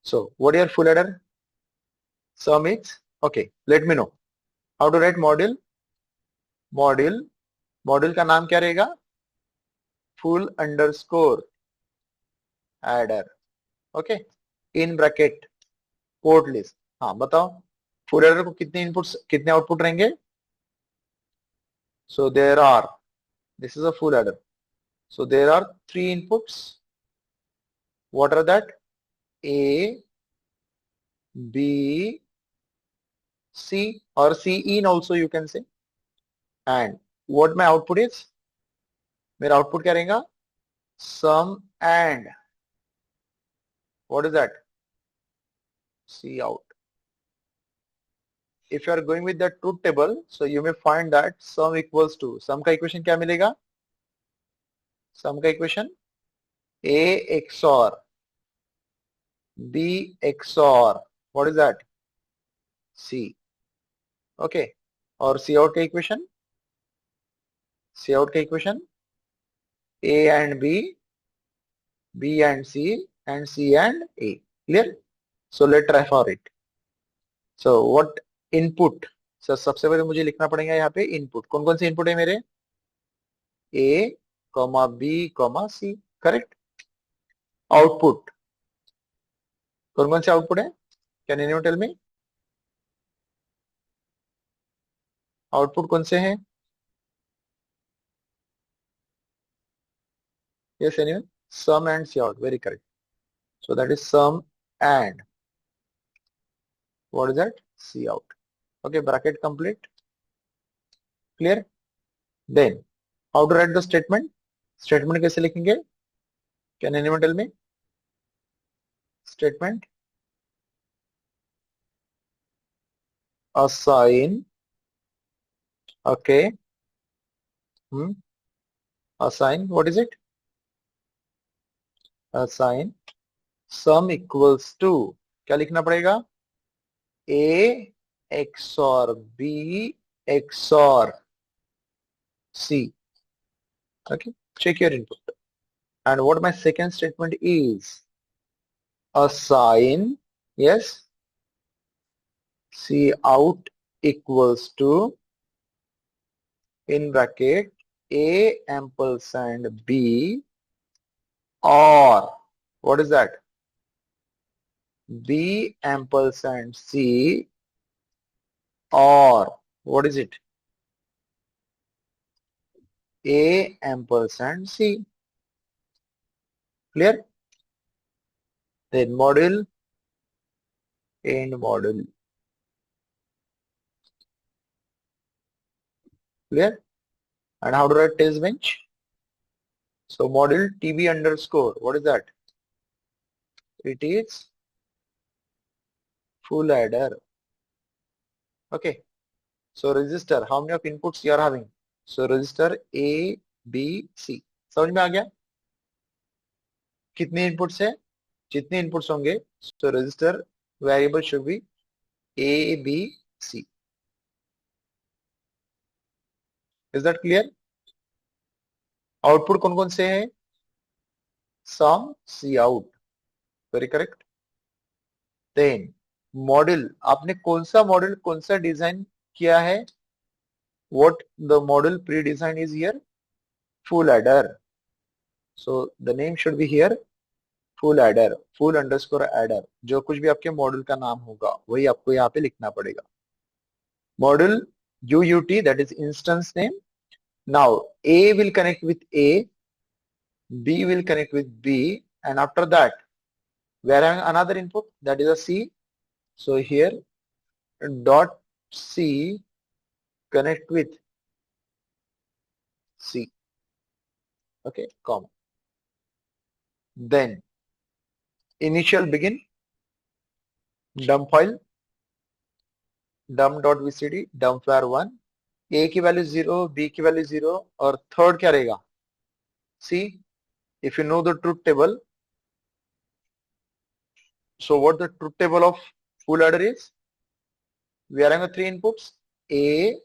So what is your full adder? Sum is okay. Let me know how to write module. Module का नाम क्या रहेगा? Full underscore adder. Okay, in bracket port list. हाँ बताओ, full adder को कितने inputs कितने output रहेंगे? So there are, this is a full adder, so there are 3 inputs. What are that? A, B, C, or C in also you can say. And what my output is? मेरा output क्या रहेगा? Sum and what is that? C out. If you are going with the truth table, so you may find that sum equals to, sum का equation क्या मिलेगा? Sum का equation A XOR B XOR what is that? C. Okay, और C out का equation, C out का equation A and B, B and C, and C and A. Clear? So let's try for it. So what input? So सबसे पहले मुझे लिखना पड़ेगा यहाँ पे input. कौन कौन से input है मेरे? A, B, C. Correct? Output. कौन कौन से output है? Can anyone tell me? Output कौन से हैं? Yes, anyone? Sum and C out. Very correct. So that is sum and what is that? C out. Okay, bracket complete. Clear? Then how to write the statement? Statement कैसे लिखेंगे? Can anyone tell me? Statement. Assign. Okay. Assign. What is it? Assign sum equals to, क्या लिखना पड़ेगा? A XOR B XOR C. Okay. Check your input. And what my second statement is? Assign, yes, C out equals to, in bracket, A ampersand B or what is that? B ampersand C or what is it? A ampersand C. Clear? Then module and module. Clear? And how to write test bench? So module TB underscore, what is that? It is full adder. Okay. So register, how many of inputs you are having? So register A, B, C. समझ में आ गया? कितने inputs है? जितने inputs होंगे, so register variable should be A, B, C. Is that clear? Output कौन कौन से हैं? Sum, C out. Very correct. Then model, आपने कौन सा model कौन सा डिजाइन किया है? What the model pre-designed is here? Full adder. So the name should be here full adder, full underscore adder. जो कुछ भी आपके मॉडल का नाम होगा वही आपको यहाँ पे लिखना पड़ेगा. Model UUT, that is instance name. Now A will connect with A, B will connect with B, and after that we are having another input, that is a C. So here dot C connect with C. Okay, comma. Then initial begin dump file dump.vcd dumpware1, A की value 0, B की value 0 और third क्या रहेगा? C. If you know the truth table, so what the truth table of full adder is? We are having 3 inputs A,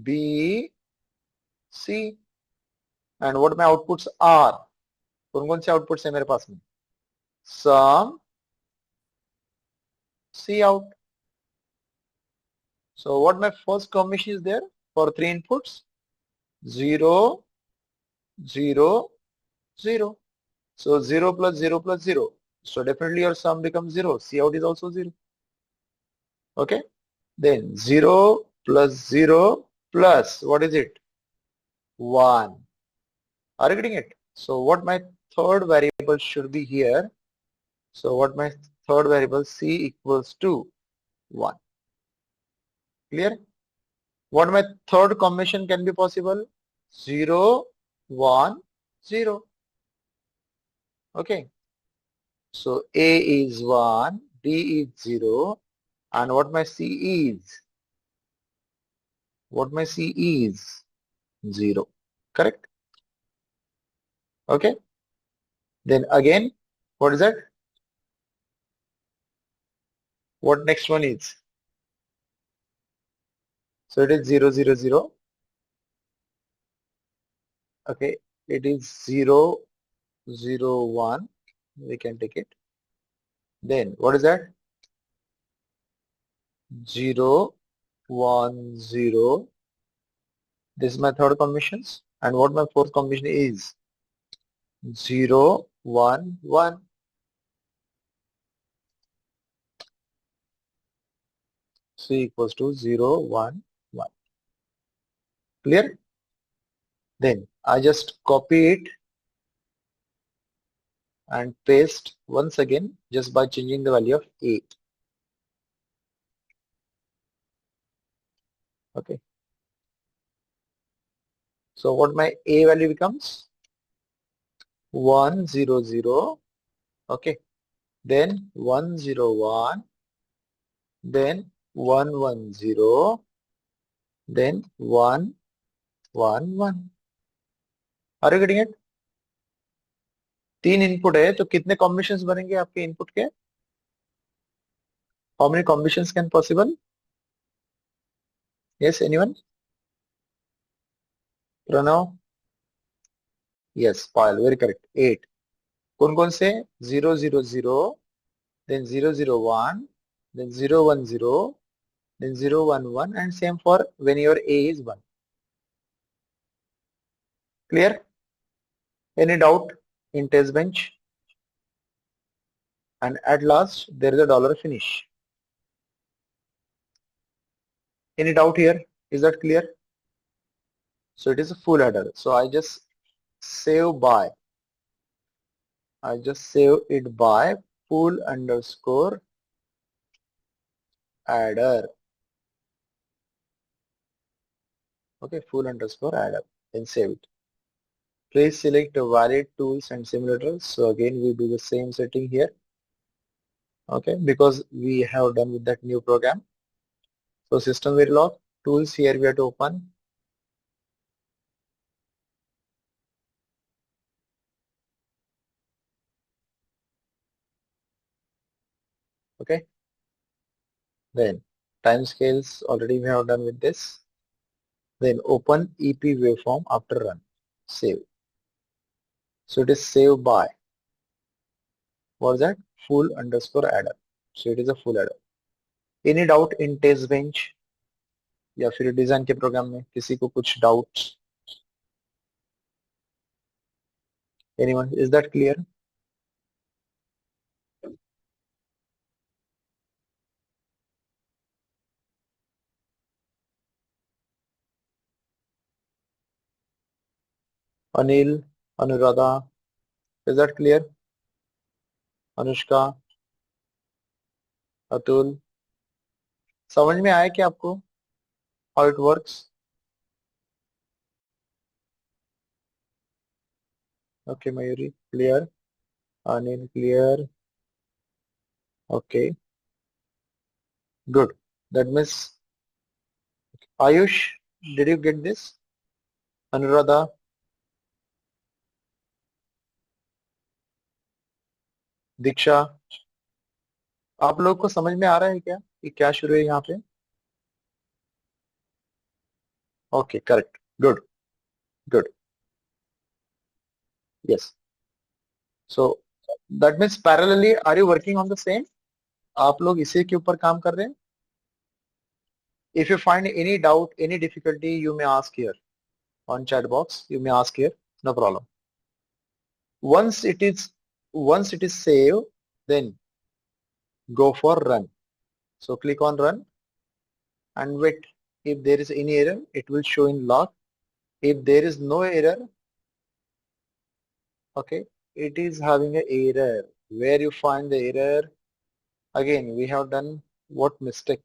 B, C, and what my outputs are? कौन कौन से outputs है मेरे पास में? Sum C out. So what my first combination is there for three inputs? 0, 0, 0. So 0 plus 0 plus 0. So definitely your sum becomes 0. C out is also 0. Okay. Then 0 plus 0 plus what is it? 1. Are you getting it? So what my third variable should be here? So what my third variable C equals to 1. Clear? What my third combination can be possible? 0, 1, 0. Okay. So A is 1, B is 0, and what my C is? What my C is? 0. Correct? Okay. Then again, what is that? What next one is? So it is 0, 0, 0. Okay. It is 0, 0, 1. We can take it. Then what is that? 0, 1, 0. This is my third combinations. And what my fourth combination is? 0, 1, 1. C equals to 0, 1, 1. Clear? Then I just copy it and paste once again just by changing the value of A. Okay. So what my A value becomes? 1, 0, 0. Okay. Then 1, 0, 1. Then 1, 1, 0. Then 1, 1, 1. Are you getting it? तीन input है तो कितने combinations बनेंगे आपके input के? How many combinations can possible? Yes, anyone? Pranav? Yes, Payal, very correct. 8. कौन कौन से? 0, 0, 0, then 0, 0, 1, then 0, 1, 0, then 0, 1, 1, and same for when your A is 1. Clear? Any doubt in test bench? And at last, there is a dollar finish. Any doubt here? Is that clear? So it is a full header. So I just save by. I just save it by full underscore adder. Okay, full underscore adder. Then save it. Please select valid tools and simulators. So again, we do the same setting here. Okay, because we have done with that new program. So system Verilog tools here we have to open. Okay. Then time scales already we have done with this. Then open EP waveform after run. Save. So it is saved by. What is that? Full underscore adder. So it is a full adder. Any doubt in test bench या फिर design के programme में किसी को कुछ doubts? Anyone? Is that clear? Anil, Anuradha, is that clear? Anushka, Atul, समझ में आया क्या आपको how it works? Okay, Mayuri, clear. Anil, clear. Okay, good. That means Ayush, did you get this? Anuradha, दीक्षा, आप लोग को समझ में आ रहा है क्या कि क्या शुरू है यहाँ पे? Okay, correct. Good, good. Yes. So that means parallelly, are you working on the same? आप लोग इसी के ऊपर काम कर रहे हैं. If you find any doubt, any difficulty, you may ask here on chat box. You may ask here, no problem. Once it is once it is saved, then go for run. So click on run and wait. If there is any error, it will show in log. If there is no error, okay, it is having an error. Where you find the error? Again, we have done what mistake?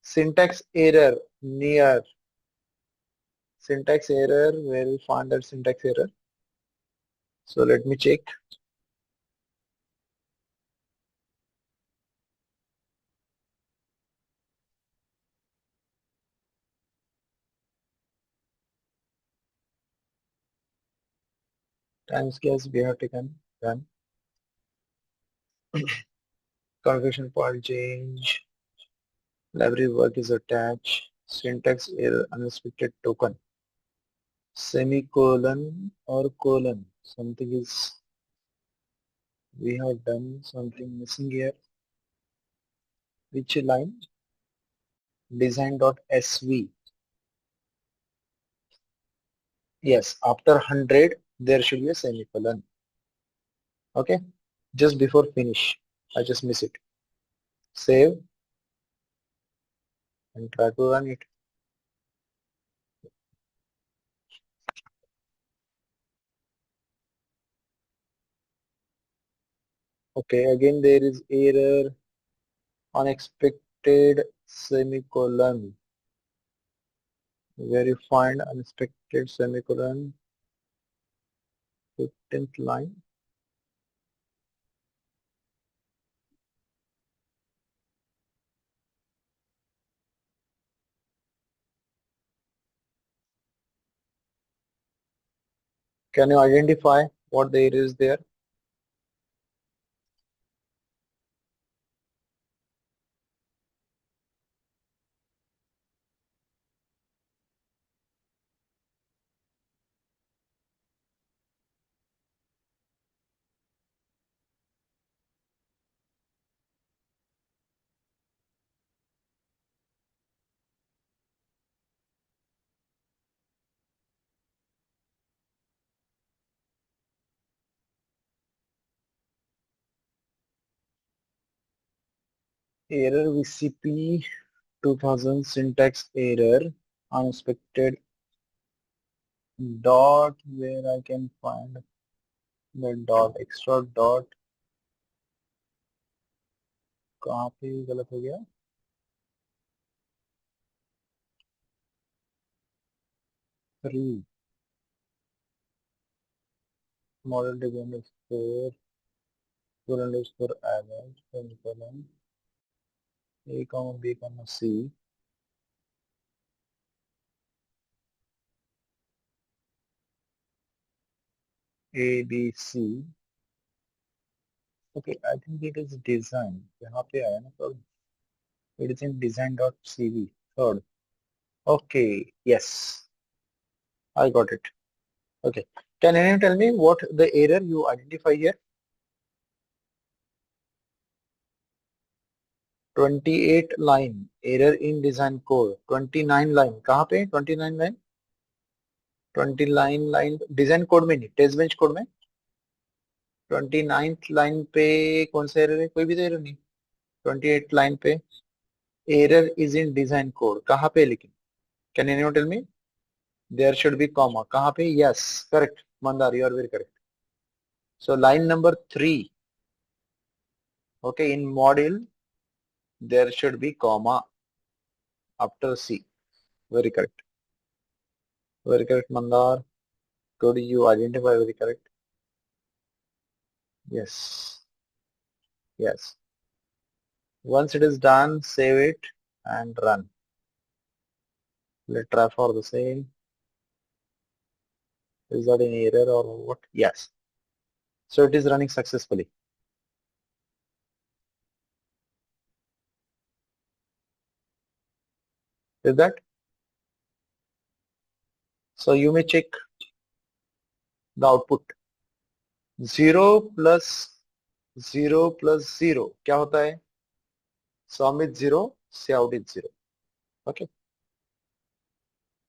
Syntax error near. Syntax error, where we find that syntax error? So let me check. Timescales we have taken, done. Configuration point change. Library work is attached. Syntax error unexpected token. Semicolon or colon. Something is, we have done something missing here. Which line? Design.sv. Yes, after 100 there should be a semicolon. Okay, just before finish. I just miss it. Save and try to run it. Okay, again there is error. Unexpected semicolon. Where you find unexpected semicolon? 15th line. Can you identify what the error is there? Error VCP 2000 syntax error. Unexpected dot, where I can find the dot, extra dot. कहाँ पे गलत हो गया? Three. Model type underscore full underscore average semicolon A comma B comma C. A B C. Okay, I think it is design. यहाँ पे आया ना तो it is in design.cv. Third. Okay, yes, I got it. Okay. Can anyone tell me what the error you identify here? 28 line error in design code. 29 line कहाँ पे? 29 line? 29 line design code में नहीं, test bench code में. 29th line पे कौन सा error है? कोई भी तो error नहीं. 28 line पे error is in design code. कहाँ पे लेकिन? Can anyone tell me? There should be comma. कहाँ पे? Yes, correct. Mandar, you are very correct. So line number 3. Okay, in model there should be comma after C. Very correct. Very correct, Mandar. Good, you identify very correct. Yes. Yes. Once it is done, save it and run. Let's try for the same. Is that an error or what? Yes. So it is running successfully. Is that? So you may check the output. 0 plus 0 plus 0 क्या होता है? Sum is 0, C out is 0. Okay,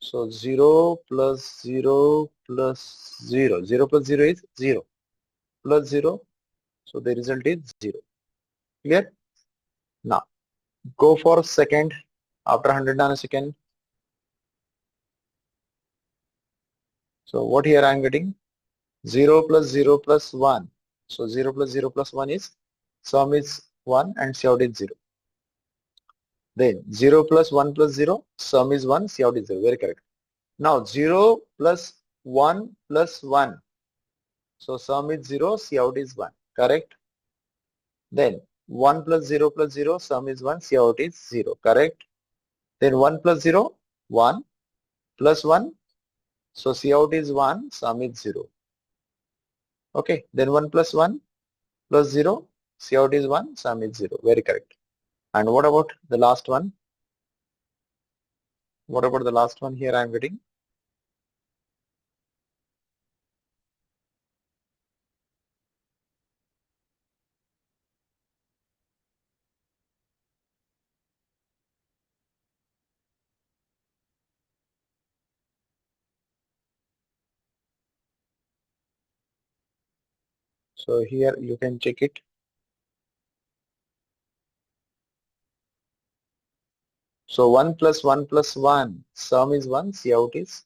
so 0 plus 0 plus 0, 0 plus 0 is 0 plus 0, so the result is 0. Clear? Now go for second. After 100 nanosecond, so what here I am getting? 0 plus 0 plus 1, so 0 plus 0 plus 1 is sum is 1 and cout is 0. Then 0 plus 1 plus 0, sum is 1, cout is 0. Very correct. Now 0 plus 1 plus 1, so sum is 0, cout is 1. Correct? Then 1 plus 0 plus 0, sum is 1, cout is 0. Correct? Then 1 plus 0, 1 plus 1, so cout is 1, sum is 0. Okay, then 1 plus 1 plus 0, cout is 1, sum is 0. Very correct. And what about the last one? What about the last one here I am getting? So here you can check it. So 1 plus 1 plus 1, sum is 1, cout is